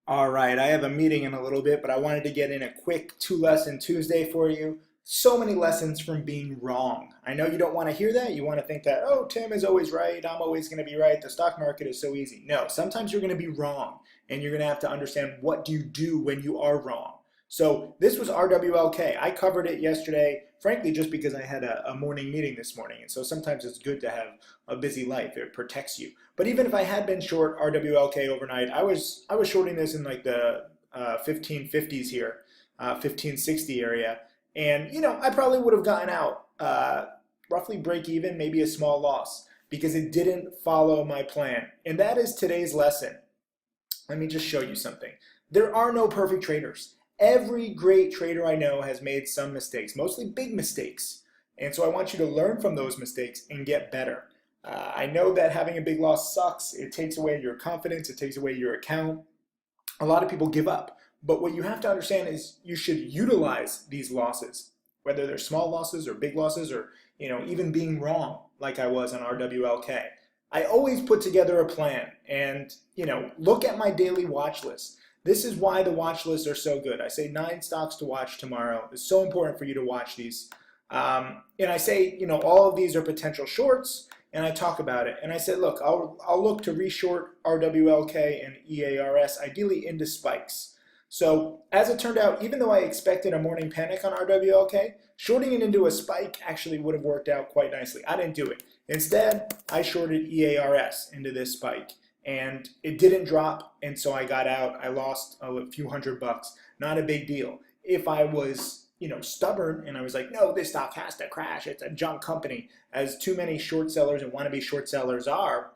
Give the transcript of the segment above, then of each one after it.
All right, I have a meeting in a little bit, but I wanted to get in a quick two-lesson Tuesday for you. So many lessons from being wrong. I know you don't want to hear that. You want to think that, oh, Tim is always right. I'm always going to be right. The stock market is so easy. No, sometimes you're going to be wrong, and you're going to have to understand what do you do when you are wrong. So this was RWLK. I covered it yesterday, frankly, just because I had a morning meeting this morning. And so sometimes it's good to have a busy life. It protects you. But even if I had been short RWLK overnight, I was shorting this in like the 1550s here, 1560 area. And, I probably would have gotten out roughly break even, maybe a small loss, because it didn't follow my plan. And that is today's lesson. Let me just show you something. There are no perfect traders. Every great trader I know has made some mistakes, mostly big mistakes. And so I want you to learn from those mistakes and get better. I know that having a big loss sucks. It takes away your confidence. It takes away your account. A lot of people give up. But what you have to understand is you should utilize these losses, whether they're small losses or big losses or even being wrong like I was on RWLK. I always put together a plan and look at my daily watch list. This is why the watch lists are so good. I say 9 stocks to watch tomorrow. It's so important for you to watch these. And I say, all of these are potential shorts, and I talk about it. And I said, look, I'll look to reshort RWLK and EARS, ideally into spikes. So as it turned out, even though I expected a morning panic on RWLK, shorting it into a spike actually would have worked out quite nicely. I didn't do it. Instead, I shorted EARS into this spike. And it didn't drop, and so I got out. I lost a few $100. Not a big deal. If I was, stubborn and I was like, no, this stock has to crash. It's a junk company, as too many short sellers and wannabe short sellers are,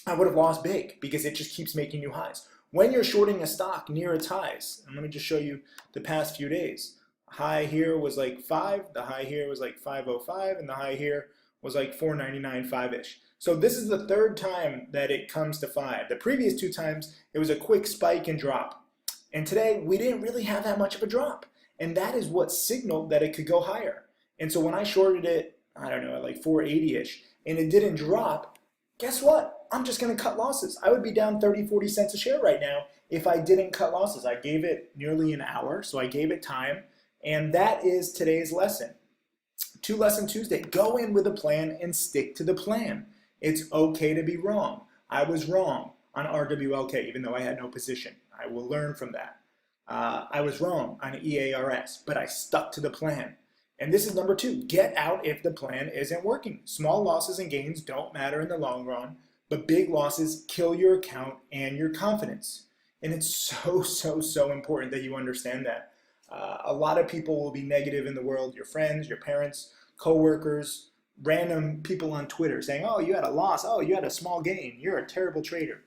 I would have lost big because it just keeps making new highs. When you're shorting a stock near its highs, and let me just show you the past few days. High here was like 5, the high here was like 505, and the high here was like 499, 5-ish. So this is the third time that it comes to 5. The previous 2 times, it was a quick spike and drop. And today, we didn't really have that much of a drop. And that is what signaled that it could go higher. And so when I shorted it, I don't know, at like 480-ish, and it didn't drop, guess what? I'm just going to cut losses. I would be down 30, 40 cents a share right now if I didn't cut losses. I gave it nearly an hour, so I gave it time. And that is today's lesson. Two-lesson Tuesday. Go in with a plan and stick to the plan. It's okay to be wrong. I was wrong on RWLK, even though I had no position. I will learn from that. I was wrong on EARS, but I stuck to the plan. And this is number 2. Get out if the plan isn't working. Small losses and gains don't matter in the long run, but big losses kill your account and your confidence. And it's so important that you understand that. A lot of people will be negative in the world, your friends, your parents, coworkers, random people on Twitter saying, oh, you had a loss, oh, you had a small gain, you're a terrible trader.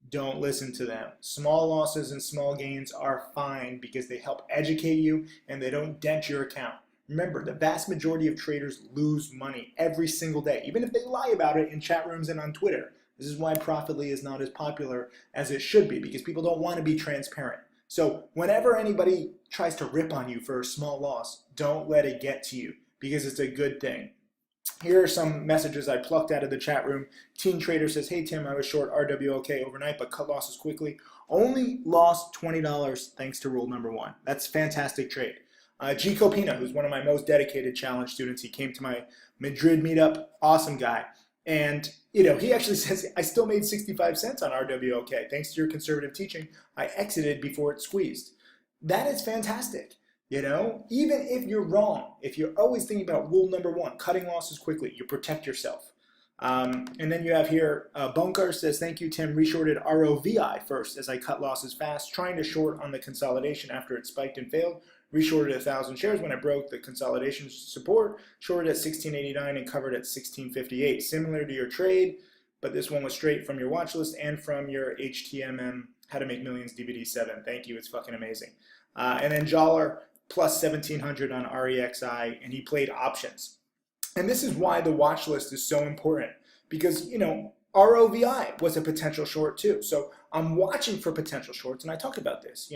Don't listen to them. Small losses and small gains are fine because they help educate you and they don't dent your account. Remember, the vast majority of traders lose money every single day, even if they lie about it in chat rooms and on Twitter. This is why Profitly is not as popular as it should be, because people don't want to be transparent. So whenever anybody tries to rip on you for a small loss, don't let it get to you, because it's a good thing. Here are some messages I plucked out of the chat room. Teen Trader says, hey Tim, I was short RWLK overnight, but cut losses quickly. Only lost $20 thanks to rule number 1. That's a fantastic trade. G. Copina, who's one of my most dedicated challenge students, he came to my Madrid meetup, awesome guy. And he actually says, I still made 65 cents on RWLK. Thanks to your conservative teaching, I exited before it squeezed. That is fantastic. Even if you're wrong, if you're always thinking about rule number 1, cutting losses quickly, you protect yourself. And then you have here, Bunkar says, thank you, Tim, reshorted ROVI first as I cut losses fast, trying to short on the consolidation after it spiked and failed. Reshorted 1,000 shares when I broke the consolidation support, shorted at 1689 and covered at 1658. Similar to your trade, but this one was straight from your watch list and from your HTMM, How to Make Millions DVD 7. Thank you, it's fucking amazing. And then Joller, plus 1,700 on REXI, and he played options. And this is why the watch list is so important, because, ROVI was a potential short too. So I'm watching for potential shorts, and I talk about this.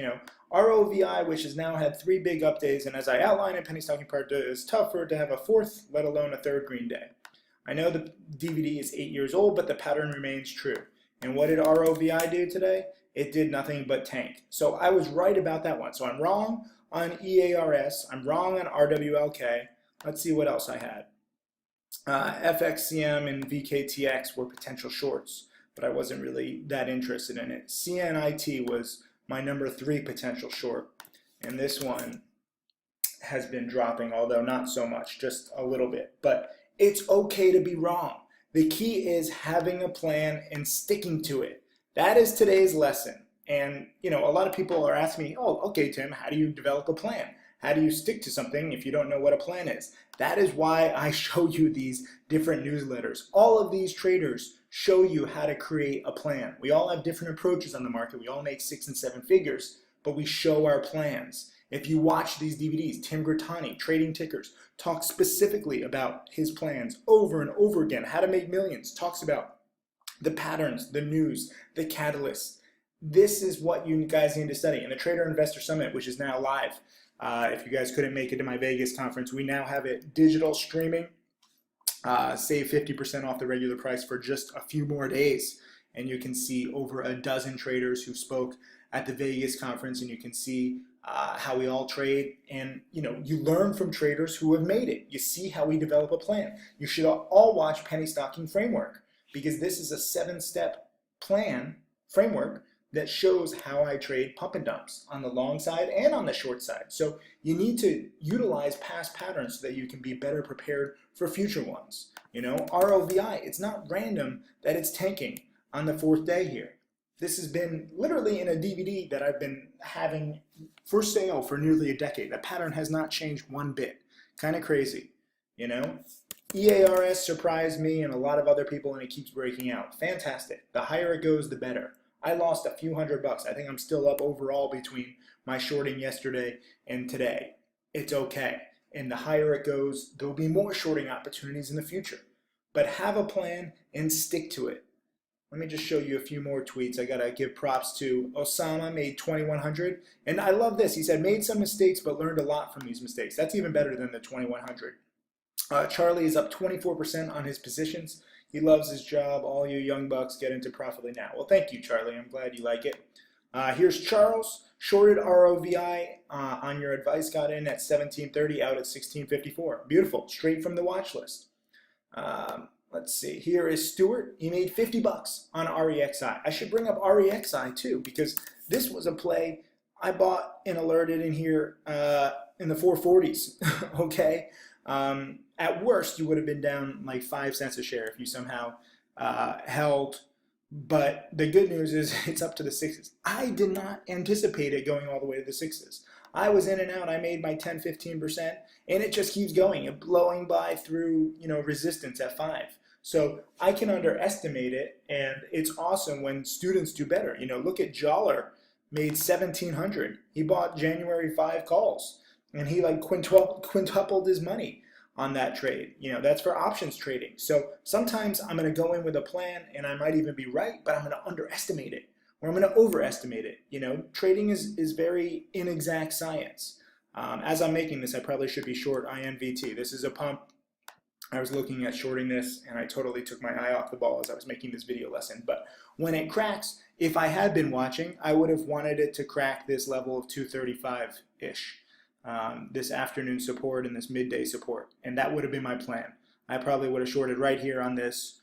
ROVI, which has now had 3 big up days, and as I outlined in Penny Stocking Part 2, it's tough for it to have a 4th, let alone a 3rd green day. I know the DVD is 8 years old, but the pattern remains true. And what did ROVI do today? it did nothing but tank. So I was right about that one. So I'm wrong on EARS. I'm wrong on RWLK. Let's see what else I had. FXCM and VKTX were potential shorts, but I wasn't really that interested in it. CNIT was my number 3 potential short, and this one has been dropping, although not so much, just a little bit. But it's okay to be wrong. The key is having a plan and sticking to it. That is today's lesson. And a lot of people are asking me, oh, okay, Tim, how do you develop a plan? How do you stick to something if you don't know what a plan is? That is why I show you these different newsletters. All of these traders show you how to create a plan. We all have different approaches on the market. We all make 6 and 7 figures, but we show our plans. If you watch these DVDs, Tim Grittani, Trading Tickers, talks specifically about his plans over and over again, how to make millions, talks about the patterns, the news, the catalysts. This is what you guys need to study. And the Trader Investor Summit, which is now live, if you guys couldn't make it to my Vegas conference, we now have it digital streaming. Save 50% off the regular price for just a few more days. And you can see over a dozen traders who spoke at the Vegas conference, and you can see how we all trade. And you learn from traders who have made it. You see how we develop a plan. You should all watch Penny Stocking Framework, because this is a 7-step plan framework that shows how I trade pump and dumps on the long side and on the short side. So you need to utilize past patterns so that you can be better prepared for future ones. ROVI, it's not random that it's tanking on the 4th day here. This has been literally in a DVD that I've been having for sale for nearly a decade. The pattern has not changed one bit. Kind of crazy, EARS surprised me and a lot of other people, and it keeps breaking out. Fantastic. The higher it goes, the better. I lost a few $100. I think I'm still up overall between my shorting yesterday and today. It's okay. And the higher it goes, there'll be more shorting opportunities in the future. But have a plan and stick to it. Let me just show you a few more tweets. I gotta give props to Osama, made 2,100. And I love this. He said, made some mistakes, but learned a lot from these mistakes. That's even better than the 2,100. Charlie is up 24% on his positions. He loves his job. All you young bucks, get into Profitly now. Well, thank you, Charlie. I'm glad you like it. Here's Charles. Shorted ROVI on your advice. Got in at 1730, out at 1654. Beautiful. Straight from the watch list. Let's see. Here is Stuart. He made 50 bucks on REXI. I should bring up REXI too, because this was a play I bought and alerted in here in the 440s. Okay. At worst, you would have been down like 5 cents a share if you somehow held. But the good news is it's up to the 6s. I did not anticipate it going all the way to the 6s. I was in and out. I made my 10, 15%, and it just keeps going and blowing by through resistance at 5. So I can underestimate it, and it's awesome when students do better. Look at Joller, made 1,700. He bought January 5 calls, and he like quintupled his money on that trade. That's for options trading. So sometimes I'm going to go in with a plan and I might even be right, but I'm going to underestimate it or I'm going to overestimate it. Trading is very inexact science. As I'm making this, I probably should be short INVT. This is a pump. I was looking at shorting this and I totally took my eye off the ball as I was making this video lesson. But when it cracks, if I had been watching, I would have wanted it to crack this level of 235-ish. This afternoon support and this midday support, and that would have been my plan. I probably would have shorted right here on this,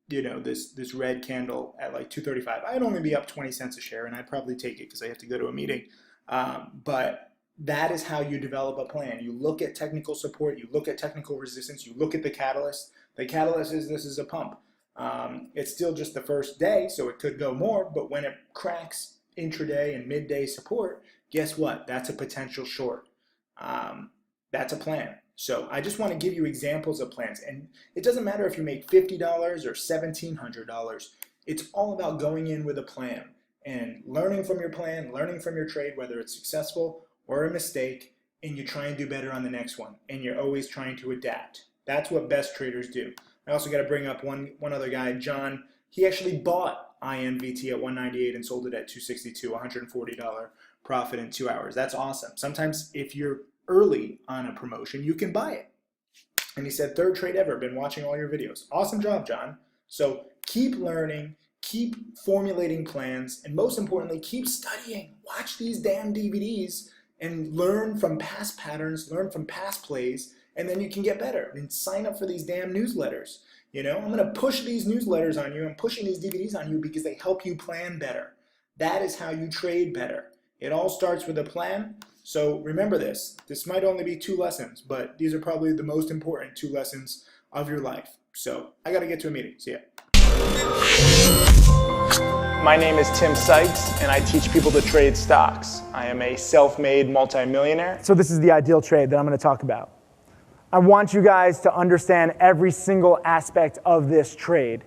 this red candle at like 235. I'd only be up 20 cents a share, and I'd probably take it because I have to go to a meeting. But that is how you develop a plan. You look at technical support, you look at technical resistance, you look at the catalyst. The catalyst is this is a pump. It's still just the first day, so it could go more, but when it cracks intraday and midday support, guess what? That's a potential short. That's a plan. So I just want to give you examples of plans. And it doesn't matter if you make $50 or $1,700. It's all about going in with a plan and learning from your plan, learning from your trade, whether it's successful or a mistake, and you try and do better on the next one. And you're always trying to adapt. That's what best traders do. I also got to bring up one other guy, John. He actually bought INVT at 198 and sold it at 262, $140 profit in 2 hours. That's awesome. Sometimes if you're early on a promotion, you can buy it. And he said, 3rd trade ever, been watching all your videos. Awesome job, John. So keep learning Keep formulating plans, and most importantly, keep studying. Watch these damn DVDs and learn from past patterns, learn from past plays, and then you can get better. And sign up for these damn newsletters. You know, I'm gonna push these newsletters on you. I'm pushing these DVDs on you because they help you plan better. That is how you trade better. It all starts with a plan. So remember this. This might only be 2 lessons, but these are probably the most important 2 lessons of your life. So I gotta get to a meeting. See ya. My name is Tim Sykes, and I teach people to trade stocks. I am a self-made multimillionaire. So this is the ideal trade that I'm going to talk about. I want you guys to understand every single aspect of this trade.